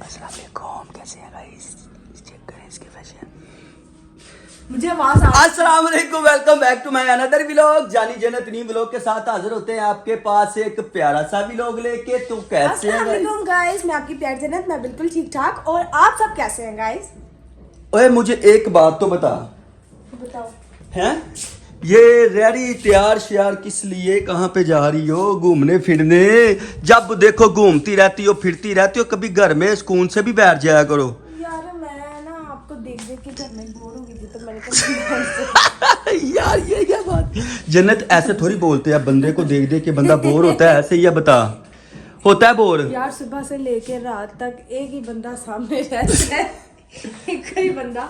अस्सलाम वालेकुम, कैसे हैं गाइस? चेक करें इसके फैशन। मुझे आवाज आ अस्सलाम वालेकुम, welcome back to my another vlog. जानी जन्नत नी व्लॉग के साथ हाजिर होते हैं आपके पास एक प्यारा सा व्लॉग लेके। तो कैसे हैं गाइस? गाइस, मैं आपकी प्यार जन्नत, मैं बिल्कुल ठीक ठाक। और आप सब कैसे हैं गाइस? ओए मुझे एक बात तो बता, बताओ। हैं ये रेडी तैयार श्यार किस लिए, कहाँ पे जा रही हो? घूमने फिरने? जब देखो घूमती रहती हो, फिरती रहती हो, कभी घर में सुकून से भी बैठ जाया करो। यार मैं ना आपको देख देख के घर में बोर हो गई थी, तो मैंने कहा यार ये क्या बात? जन्नत ऐसे थोड़ी बोलते हैं, बंदे को देख देख के बंदा बोर होता है? ऐसे ही है, बता होता है बोर? यार सुबह से लेके रात तक एक ही बंदा सामने रहता है, एक ही बंदा।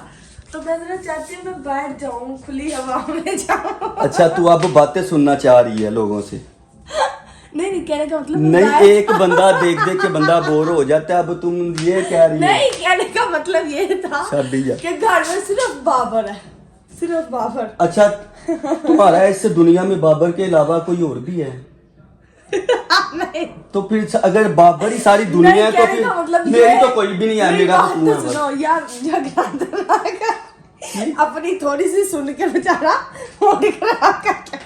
तो मैं जरा चाहती हूँ मैं बैठ जाऊँ, खुली हवा में जाऊँ। अच्छा तू अब बातें सुनना चाह रही है लोगों से? नहीं कहने का मतलब नहीं, एक बंदा देख देख के बंदा बोर हो जाता है, अब तुम ये कह रही हो? नहीं, कहने का मतलब ये था शादी कि घर में सिर्फ बाबर है, सिर्फ बाबर। अच्छा तुम्हारा इस दुनिया में बाबर के अलावा कोई और भी है? नहीं तो फिर अगर बाबर ही सारी दुनिया है तो फिर मतलब मेरी तो कोई भी नहीं है, मेरा तो तू है बस। सुनो यार, झगड़ा तो ना कर। अपनी थोड़ी सी सुन के बेचारा मोड़ कर।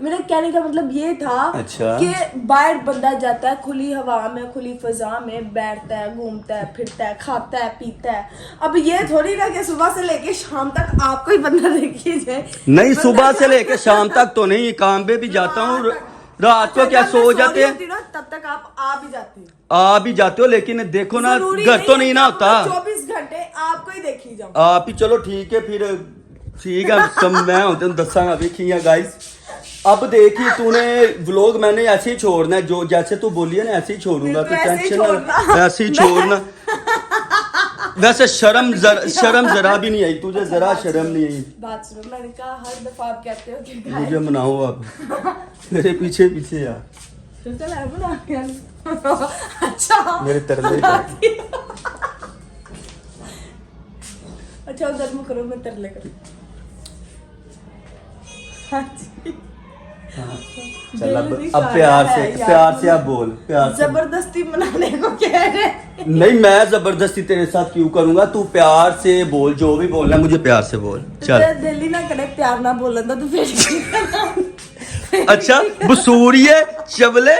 मेरे कहने का मतलब ये था अच्छा। कि बाहर बंदा जाता है खुली हवा में, खुली फजा में बैठता है, घूमता है, फिरता है, खाता है, पीता है। अब ये थोड़ी ना कि सुबह से लेके शाम तक आपको ही बंदा देखिए जाए। नहीं, सुबह से लेके शाम तक तो नहीं, काम पे भी जाता हूँ। रात को क्या सो जाते हैं? तब तक आप आ भी जाते हो। आ भी जाते हो, लेकिन देखो ना घर तो नहीं ना होता। 24 घंटे आपको ही देखी जाऊं। आप ही चलो ठीक है फिर, ठीक है सब मैं होते दसांगा वेखिया गाइस। अब देखी तूने व्लॉग मैंने ऐसे ही छोड़ना है, जो जैसे तू बोली है ना ऐसे ही छोड़ूंगा, तो टेंशन ना, ऐसे ही छोड़ना। वैसे शर्म जरा भी नहीं आई तुझे? जरा शर्म नहीं आई? बात सुनो, मैंने कहा हर दफा आप कहते हो कि मुझे मनाओ आप मेरे पीछे पीछे यार। अच्छा मेरे तरले अच्छा उधर में करो, मैं तरले करूं। हाँ जी। चल अब प्यार से आप बोल, प्यार से। जबरदस्ती मनाने को कह रहे? नहीं, मैं जबरदस्ती तेरे साथ क्यों करूंगा? तू प्यार से बोल, जो भी बोलना है मुझे प्यार से बोल। चल दिल ही ना करे प्यार ना बोलन दा, तो फिर अच्छा बसूरिये चवले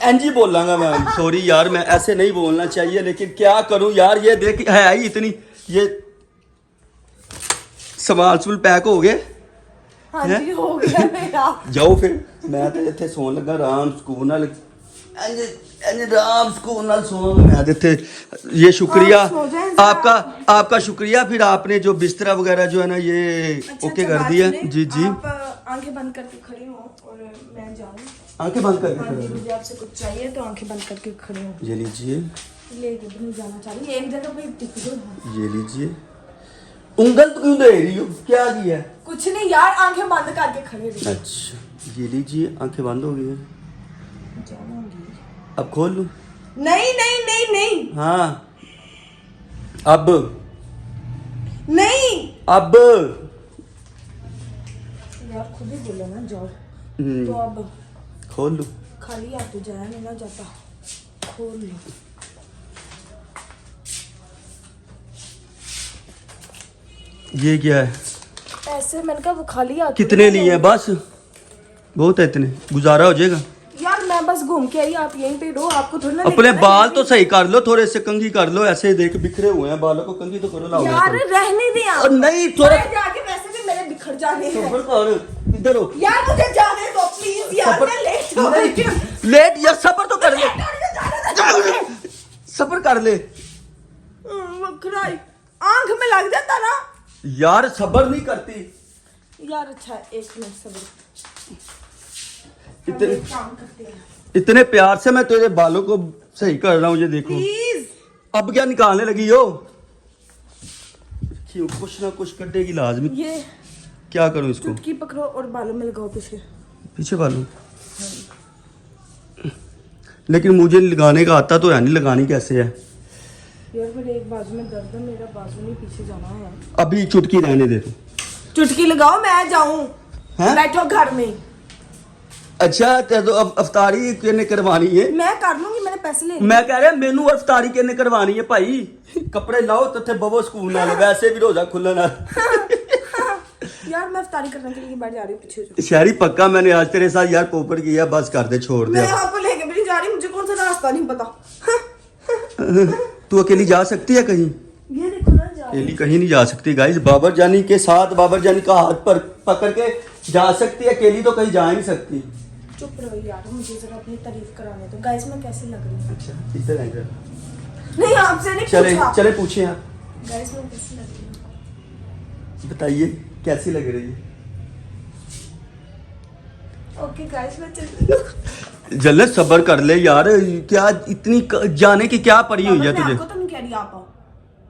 एंजी बोलांगा मैं। सॉरी यार, मैं ऐसे नहीं बोलना चाहिए, लेकिन क्या करूं यार। ये देख है ही इतनी, ये सवाल सुल पैक हो गए। हाँ जी हो गया मेरा। जाओ फिर, मैं तो इतने सोन लगा आराम सुकून नाल, आराम सुकून नाल सोन मैं इतने। ये शुक्रिया आपका शुक्रिया। फिर आपने जो बिस्तरा वगैरह जो है ना ये ओके कर दिया। जी जी, आप आंखें बंद करके खड़ी हो और मैं जाऊँ। आंखें बंद करके हाँ खड़े जी, हो। मुझे आपसे कुछ चाहिए तो आंखें बंद करके खड़ी हो। ये लीजिए, लेके भी नहीं जाना चाहिए, एक जगह पे टिक जाओ। ये लीजिए। उंगल तो क्यों दे रही हो? क्या किया? कुछ नहीं यार, आंखें बंद करके खड़े रहो। अच्छा ये लीजिए, आंखें बंद हो गई हैं। जाऊंगी। अब खोल लूं? नहीं नहीं नहीं नहीं हाँ अब नहीं अब यार खुद ही बोलो ना जाओ। हम्म, तो अब खोल लूं? खाली हाथ तो जाया नहीं ना जाता, खोल लो। ये क्या है? ऐसे मैंने कहा वो खाली हाथ। कितने लिए हैं? बस बहुत है, इतने गुजारा हो जाएगा। यार मैं बस घूम के आई, आप यहीं पे रहो, आपको थोड़ा ना अपने देखना बाल है। तो सही कर लो, थोड़े से कंघी कर लो। ऐसे देख बिखरे हुए हैं बालों को, कंघी तो करो। लाओ यार रहने दे आप। और नहीं थोड़ा जाके वैसे भी मेरे बिखर जाने हैं। सफर कर, इधर हो। यार मुझे जाने दो प्लीज यार, सफर- मैं लेट हो रही हूँ। लेट यार, सफर तो कर ले, सफर कर ले बखराई आंख में लग जाता ना यार, सबर नहीं करती यार। अच्छा एक मिनट सब्र, इतने काम करते हैं इतने प्यार से मैं तेरे बालों को सही कर रहा हूँ। ये देखो प्लीज। अब क्या निकालने लगी हो? क्यों कुछ ना कुछ कटेगी लाजमी। ये क्या करूँ इसको? चुटकी पकड़ो और बालों में लगाओ पीछे पीछे बालों? लेकिन मुझे लगाने का आता तो है नहीं, लगानी कैसे है? यार मेरे एक बाजू में दर्द है, मेरा बाजू नहीं पीछे जाना है। अभी चुटकी रहने दे। चुटकी लगाओ, मैं जाऊं। हैं? बैठो घर में। अच्छा ते तो अफतारी किन्ने करवानी है? मैं कर लूंगी, मैंने पैसे ले लिए। मैं कह रहा मेनू अफतारी किन्ने करवानी है भाई? कपड़े लाओ तो थे बवो स्कूल नाल, वैसे भी रोजा खुलन यार मैं इफ्तारी करने के लिए बाहर जा रही हूँ, पीछे जाओ। शहरी पक्का मैंने आज तेरे साथ यार पोपट किया, बस कर दे, छोड़ दे। मैं आपको लेके भी नहीं जा रही, मुझे कौन सा रास्ता नहीं पता। तू अकेली जा सकती है कहीं? ये देखो ना, जा रही अकेली कहीं नहीं जा सकती गाइस, बाबर जानी के साथ, बाबर जानी का हाथ पर पकड़ के जा सकती है, अकेली तो कहीं जा ही नहीं सकती। चुप रहो यार, मुझे जरा अपनी तारीफ कराने दो। गाइस मैं कैसी लग रही हूँ? अच्छा इधर है इधर। नहीं आपसे नहीं चले पूछा। चले पूछे आप, गाइस मैं कैसी लग रही हूँ? बताइए कैसी लग रही है? ओके गाइस मैं चलती हूँ। जल्द सब्र कर ले यार, क्या इतनी जाने की क्या पड़ी हुई है मैं तुझे? आपको तो नहीं कह रही आप आओ।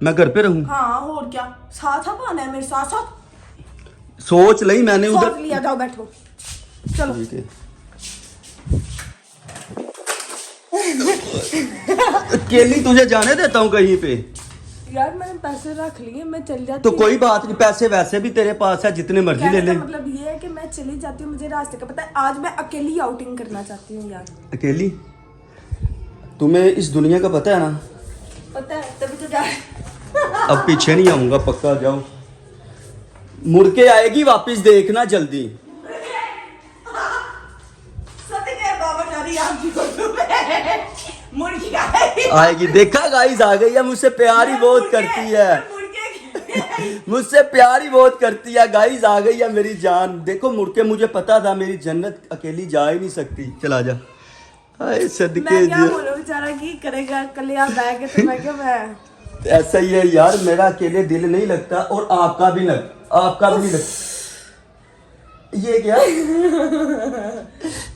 मैं घर पे रहूं? हाँ और क्या, साथ आप आना है मेरे साथ साथ। सोच ली मैंने सोच उधर। लिया, जाओ बैठो चलो। ठीक है। अकेली तुझे जाने देता हूँ कहीं पे? यार मैंने पैसे रख लिए, मैं चल जाती तो हूँ। कोई बात नहीं, पैसे वैसे भी तेरे पास है, जितने मर्जी ले कहने ले। का मतलब ये है कि मैं चली जाती हूँ, मुझे रास्ते का पता है। आज मैं अकेली आउटिंग करना चाहती हूँ यार। अकेली? तुम्हें इस दुनिया का पता है ना? पता है, तभी तो जा अब पीछे नहीं आऊंगा पक्का, जाओ। मुड़ के आएगी वापस, देखना जल्दी। सत्य कह बाबा जा रही आपकी फोटो में। मुर्गी आएगी। आएगी, देखा गाइस आ गई है, मुझसे प्यार ही बहुत करती है, मुझसे प्यार ही बहुत करती है गाइस, आ गई है मेरी जान। देखो मुड़ के, मुझे पता था मेरी जन्नत अकेली जा ही नहीं सकती। चला जा। हाय सदके मैं क्या जी। बोलूं, बेचारा की करेगा, कल यहाँ बैठ के तो मैं क्या मैं ऐसा ही है यार, मेरा अकेले दिल नहीं लगता, और आपका भी नहीं लगता। ये क्या?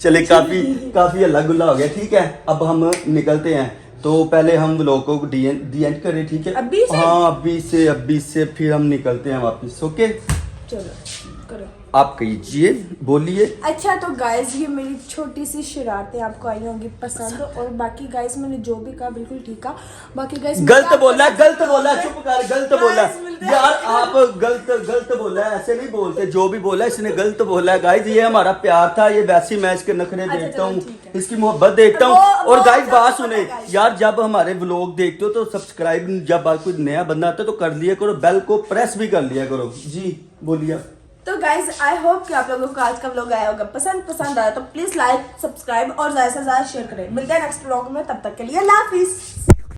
चले काफी हल्ला गुल्ला हो गया, ठीक है अब हम निकलते हैं। तो पहले हम व्लॉग को दी एंड करें, ठीक है? अभी से? हाँ अभी से फिर हम निकलते हैं वापस। ओके चलो करो। आप कीजिए, बोलिए। अच्छा तो गाइस ये मेरी छोटी सी शरारतें आपको आई होंगी पसंद, और बाकी गाइस मैंने जो भी कहा बिल्कुल ठीक है। बाकी गाइस गलत बोला, चुप कर, गलत बोला मिलते हैं। यार, आप गलत बोला है, ऐसे नहीं बोलते। जो भी बोला इसने गलत बोला है गाइस, ये हमारा प्यार था, ये वैसी मैच के नखरे अच्छा, देखता चलो, हूँ, ठीक है। इसकी मोहब्बत देखता हूँ। वो और गाइस सब बात पता सुने है guys। यार, जब हमारे व्लॉग देखते हो तो सब्सक्राइब, जब कोई नया बंदा आता है तो कर लिया करो, बेल को प्रेस भी कर लिया करो। जी बोलिए। तो गाइस आई होप कि आप लोगों को आज का व्लॉग आया होगा पसंद आया तो प्लीज लाइक सब्सक्राइब और ज्यादा से ज्यादा शेयर करें। मिलते हैं नेक्स्ट व्लॉग में, तब तक के लिए अल्लाह हाफिज।